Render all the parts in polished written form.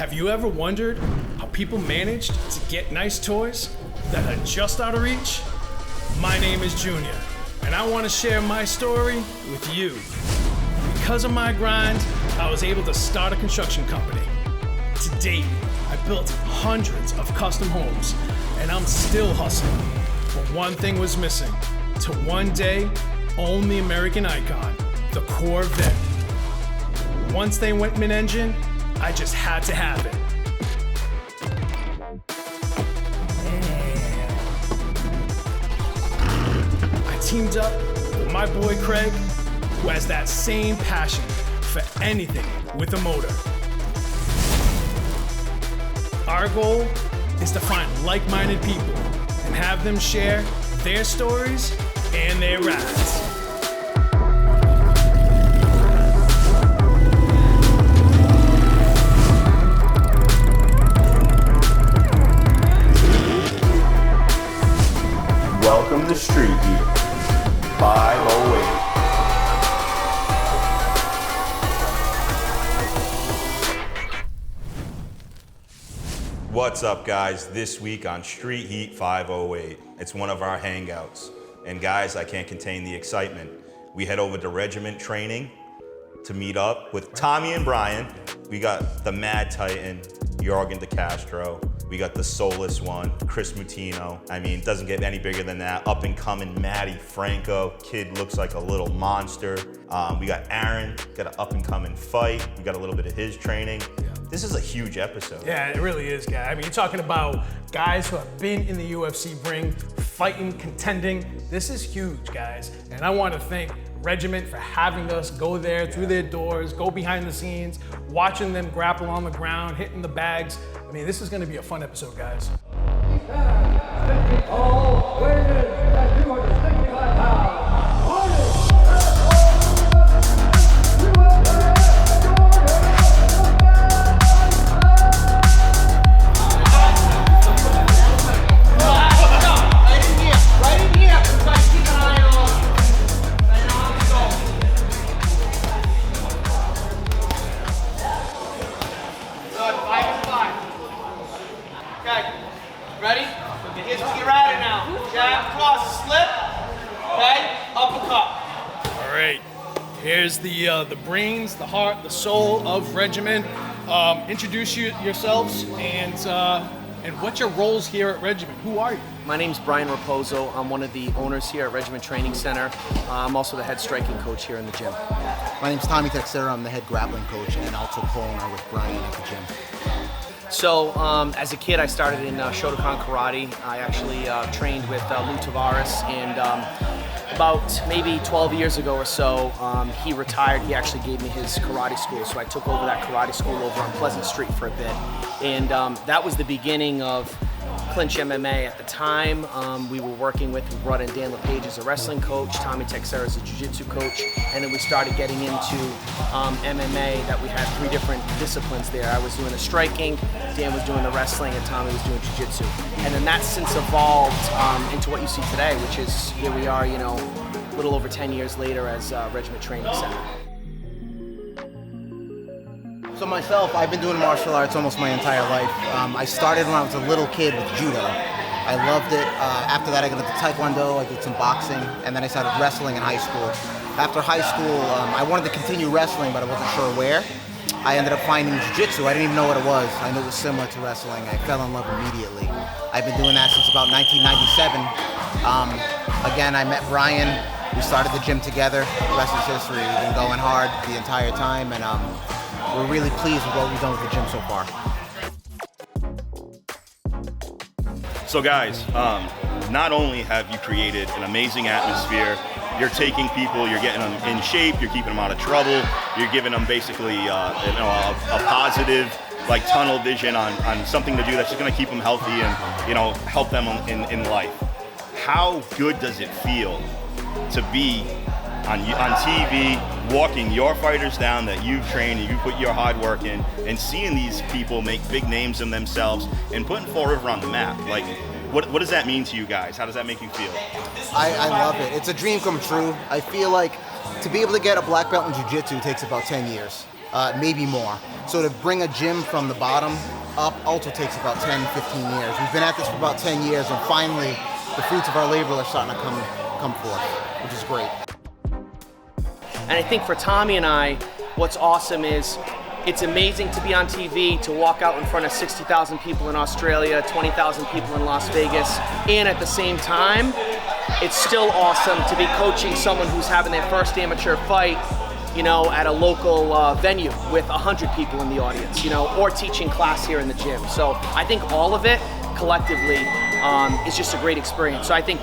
Have you ever wondered how people managed to get nice toys that are just out of reach? My name is Junior, and I want to share my story with you. Because of my grind, I was able to start a construction company. To date, I built hundreds of custom homes, and I'm still hustling. But one thing was missing: to one day own the American icon, the Corvette. Once they went mid-engine, I just had to have it. I teamed up with my boy Craig, who has that same passion for anything with a motor. Our goal is to find like-minded people and have them share their stories and their rides. Welcome to Street Heat 508. What's up, guys? This week on Street Heat 508, it's one of our hangouts. And guys, I can't contain the excitement. We head over to Regiment training to meet up with Tommy and Brian. We got the Mad Titan, Jorgen de Castro. We got the soulless one, Chris Moutinho. I mean, it doesn't get any bigger than that. Up and coming Matty Franco. Kid looks like a little monster. We got Aaron, got an up and coming fight. We got a little bit of his training. This is a huge episode. Yeah, it really is, guys. I mean, you're talking about guys who have been in the UFC ring, fighting, contending. This is huge, guys. And I want to thank Regiment for having us go there through their doors, go behind the scenes, watching them grapple on the ground, hitting the bags. I mean, this is going to be a fun episode, guys. All weighted at 265 pounds. Here's the brains, the heart, the soul of Regiment. Introduce yourselves and what's your roles here at Regiment? Who are you? My name's Brian Raposo. I'm one of the owners here at Regiment Training Center. I'm also the head striking coach here in the gym. My name's Tommy Texera. I'm the head grappling coach and also co-owner with Brian at the gym. So, as a kid, I started in Shotokan Karate. I actually trained with Lou Tavares, and about maybe 12 years ago or so, he retired. He actually gave me his karate school, so I took over that karate school over on Pleasant Street for a bit. And that was the beginning of Clinch MMA. At the time, we were working with, we brought in Dan LePage as a wrestling coach, Tommy Texera as a jiu-jitsu coach, and then we started getting into MMA. That we had 3 different disciplines there. I was doing the striking, Dan was doing the wrestling, and Tommy was doing jiu-jitsu. And then that's since evolved into what you see today, which is, here we are, a little over 10 years later as Regiment Training Center. So myself, I've been doing martial arts almost my entire life. I started when I was a little kid with judo. I loved it. After that, I got into taekwondo, I did some boxing, and then I started wrestling in high school. After high school, I wanted to continue wrestling, but I wasn't sure where. I ended up finding jiu-jitsu. I didn't even know what it was. I knew it was similar to wrestling. I fell in love immediately. I've been doing that since about 1997. Again, I met Brian. We started the gym together. The rest is history. We've been going hard the entire time, and we're really pleased with what we've done with the gym so far. So guys, not only have you created an amazing atmosphere, you're taking people, you're getting them in shape, you're keeping them out of trouble, you're giving them basically a positive tunnel vision on something to do that's just going to keep them healthy and help them in life. How good does it feel to be on TV, walking your fighters down that you've trained and you put your hard work in, and seeing these people make big names in themselves and putting Fall River on the map? What does that mean to you guys? How does that make you feel? I love it. It's a dream come true. I feel like to be able to get a black belt in jiu-jitsu takes about 10 years, maybe more. So to bring a gym from the bottom up also takes about 10, 15 years. We've been at this for about 10 years, and finally the fruits of our labor are starting to come forth, which is great. And I think for Tommy and I, what's awesome is it's amazing to be on TV, to walk out in front of 60,000 people in Australia, 20,000 people in Las Vegas, and at the same time, it's still awesome to be coaching someone who's having their first amateur fight, you know, at a local venue with 100 people in the audience, you know, or teaching class here in the gym. So I think all of it collectively is just a great experience. So I think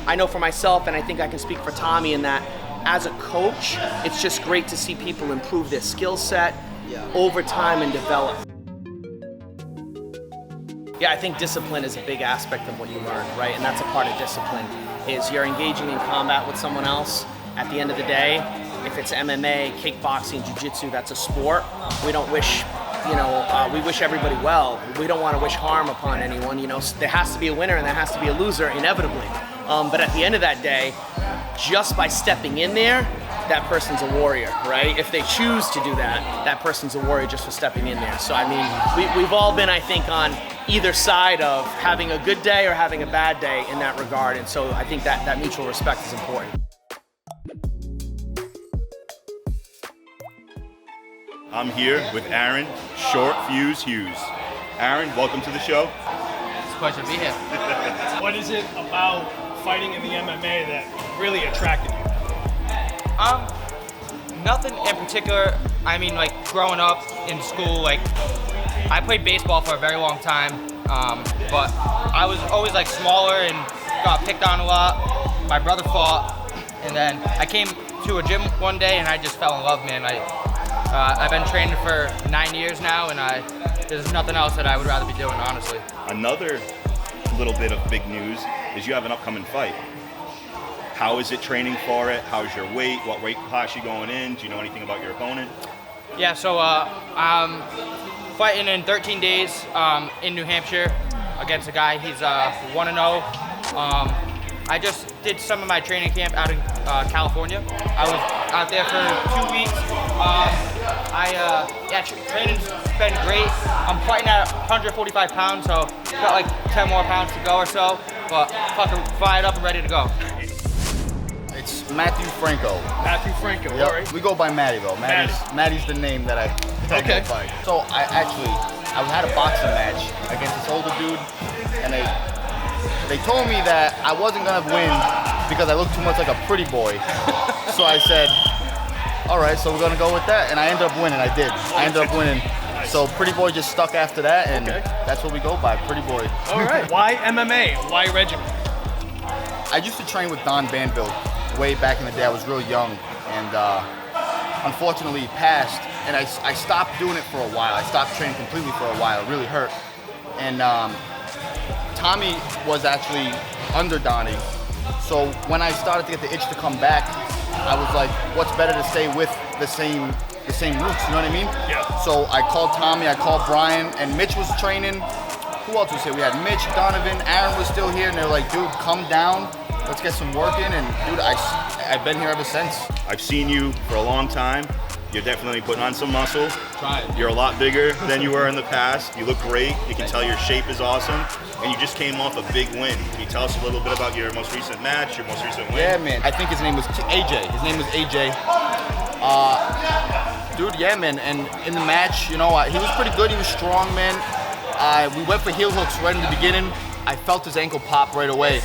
I know for myself, and I think I can speak for Tommy in that, as a coach, it's just great to see people improve their skill set over time and develop. Yeah, I think discipline is a big aspect of what you learn, right? And that's a part of discipline, is you're engaging in combat with someone else. At the end of the day, if it's MMA, kickboxing, jiu-jitsu, that's a sport. We don't wish, you know, we wish everybody well. We don't want to wish harm upon anyone, you know. There has to be a winner and there has to be a loser, inevitably. But at the end of that day, just by stepping in there, that person's a warrior, right? If they choose to do that, that person's a warrior just for stepping in there. So I mean, we've all been, I think, on either side of having a good day or having a bad day in that regard. And so I think that mutual respect is important. I'm here with Aaron Short Fuse Hughes. Aaron, welcome to the show. It's a pleasure to be here. What is it about fighting in the MMA that really attracted you? Nothing in particular. I mean, like growing up in school, like I played baseball for a very long time, but I was always like smaller and got picked on a lot. My brother fought, and then I came to a gym one day and I just fell in love, man. I've been training for 9 years now, and there's nothing else that I would rather be doing, honestly. Another little bit of big news is you have an upcoming fight. How is it training for it? How's your weight? What weight class you going in? Do you know anything about your opponent? Yeah, so I'm fighting in 13 days in New Hampshire against a guy. He's 1-0. I just did some of my training camp out in California. I was out there for 2 weeks. Training's been great. I'm fighting at 145 pounds, so got like 10 more pounds to go or so, but fucking fired up and ready to go. It's Matthew Franco. Matthew Franco, Yep. all right. We go by Matty though. Maddie's the name that I Okay. go by. So I had a boxing match against this older dude, and they told me that I wasn't gonna win because I looked too much like a pretty boy. So I said, all right, so we're gonna go with that, and I ended up winning. I did. I ended up winning. So Pretty Boy just stuck after that, and that's what we go by, Pretty Boy. All right. Why MMA? Why Regiment? I used to train with Don Banville way back in the day. I was real young, and unfortunately he passed, and I stopped doing it for a while. I stopped training completely for a while. It really hurt. And Tommy was actually under Donnie. So when I started to get the itch to come back, I was like, what's better to stay with the same roots, you know what I mean? Yeah. So I called Tommy, I called Brian, and Mitch was training. Who else was here? We had Mitch, Donovan, Aaron was still here, and they were like, dude, come down, let's get some work in, and dude, I've been here ever since. I've seen you for a long time. You're definitely putting on some muscle. Trying. You're a lot bigger than you were in the past. You look great. You can tell your shape is awesome. And you just came off a big win. Can you tell us a little bit about your most recent match, your most recent win? Yeah, man. I think his name was AJ. His name was AJ. Dude, yeah, man. And in the match, you know, he was pretty good. He was strong, man. We went for heel hooks right in the beginning. I felt his ankle pop right away.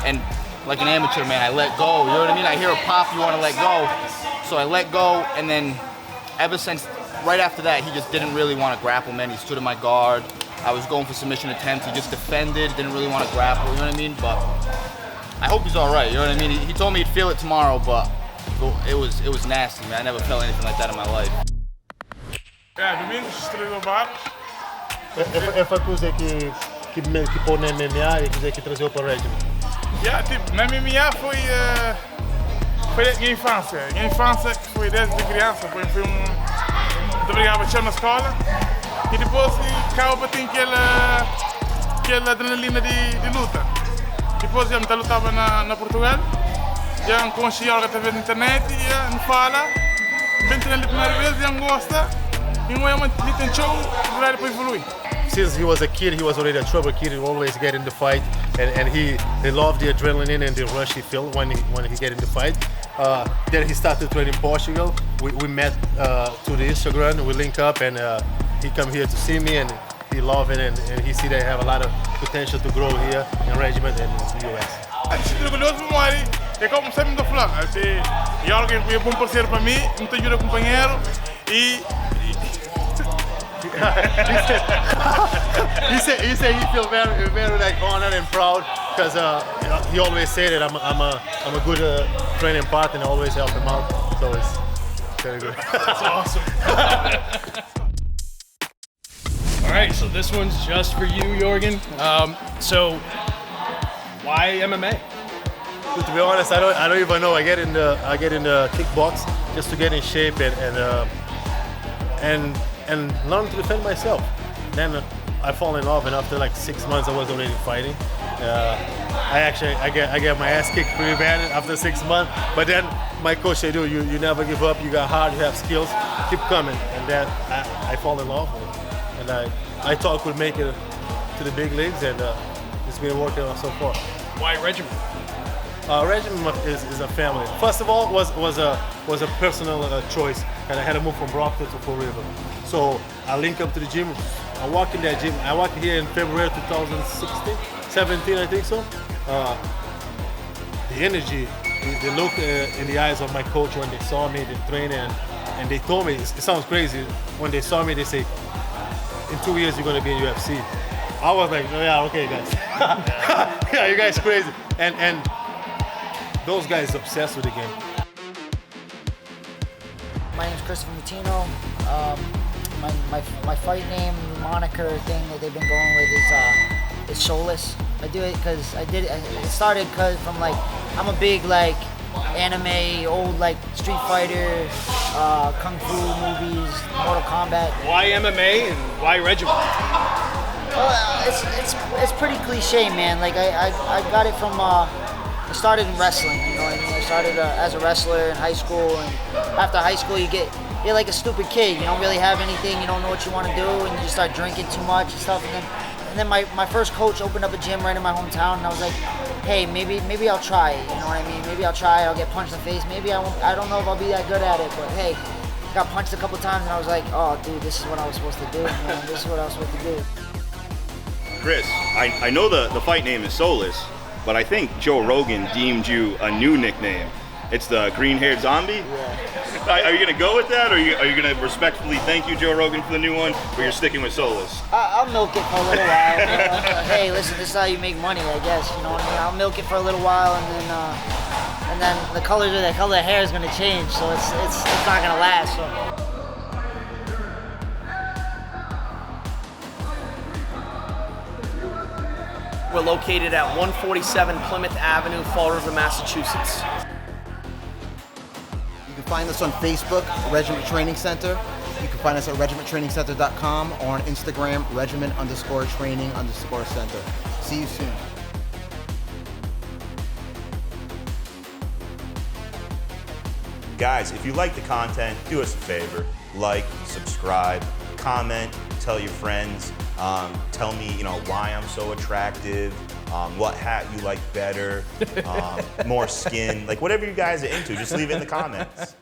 And like an amateur, man, I let go. You know what I mean? I hear a pop, you want to let go. So I let go, and then ever since, right after that, he just didn't really want to grapple, man. He stood in my guard. I was going for submission attempts. He just defended, didn't really want to grapple, you know what I mean? But I hope he's all right, you know what I mean? He told me he'd feel it tomorrow, but it was nasty, man. I never felt anything like that in my life. Ja, domingo estreou vários. É foi coisa que pôr na MMA e coisa que trazeu para o Regiment. Ja, tipo, na MMA foi minha infância. Minha infância que foi desde criança. Foi eu brigava na escola e depois acaba tem aquela adrenalina de luta. Depois eu lutava na Portugal. Já conheci a através da internet e me fala. Vem treinar a primeira vez e não gosta. e um é uma liten show para depois evoluir. Since he was a kid, he was already a trouble kid. He always get in the fight, and he loved the adrenaline and the rush he felt when he get in the fight. Then he started training in Portugal. We met through the Instagram. We link up, and he come here to see me, and he love it, and he see that I have a lot of potential to grow here in Regiment and in the US. Sinto orgulhoso, Mari. É como sempre do Flá. Jorgen é bom parceiro para mim, muito ajuda companheiro e he said he feel very like honored and proud because he always say that I'm a good training partner and I always help him out. So it's very good. That's awesome. All right, so this one's just for you, Jorgen. So why MMA? To be honest, I don't even know. I get in the kickbox just to get in shape and learn to defend myself. Then I fall in love, and after like 6 months, I was already fighting. I get my ass kicked pretty bad after 6 months. But then my coach said, "Dude, you never give up. You got heart, you have skills. Keep coming." And then I fall in love, and I thought I could make it to the big leagues, and it's been working out so far. Why Regiment? Regiment is a family. First of all, was a personal choice, and I had to move from Brockton to Fall River. So I link up to the gym. I walk in that gym. I walked here in February 2016, 17, I think so. The energy, the look in the eyes of my coach when they saw me, the training, and they told me, it sounds crazy. When they saw me, they say, "In 2 years, you're gonna be in UFC." I was like, "Oh yeah, okay, guys." Yeah, you guys crazy. And those guys obsessed with the game. My name's Christopher Moutinho. My fight name, moniker thing that they've been going with is Soulless. I do it because it started from like, I'm a big like anime, old like Street Fighter, Kung Fu movies, Mortal Kombat. Why MMA and why Regiment? Well, it's pretty cliche, man. Like I got it from, I started in wrestling, you know what I mean? I started as a wrestler in high school, and after high school you're like a stupid kid. You don't really have anything, you don't know what you want to do, and you just start drinking too much and stuff. And then my first coach opened up a gym right in my hometown, and I was like, hey, maybe I'll try it, you know what I mean? Maybe I'll try it, I'll get punched in the face, maybe I won't, I don't know if I'll be that good at it, but hey, I got punched a couple times, and I was like, oh dude, this is what I was supposed to do, man. This is what I was supposed to do. Chris, I know the fight name is Soulless, but I think Joe Rogan deemed you a new nickname. It's the green-haired zombie? Yeah. Are you going to go with that, or are you going to respectfully thank you, Joe Rogan, for the new one, or you're sticking with Soulless? I'll milk it for a little while. Hey, listen, this is how you make money, I guess. You know what I mean? I'll milk it for a little while, and then the color of the hair is going to change, so it's not going to last. So. We're located at 147 Plymouth Avenue, Fall River, Massachusetts. You can find us on Facebook, Regiment Training Center. You can find us at regimenttrainingcenter.com or on Instagram, regiment_training_center. See you soon. Guys, if you like the content, do us a favor. Like, subscribe, comment, tell your friends. Tell me, why I'm so attractive, what hat you like better, more skin, like whatever you guys are into, just leave it in the comments.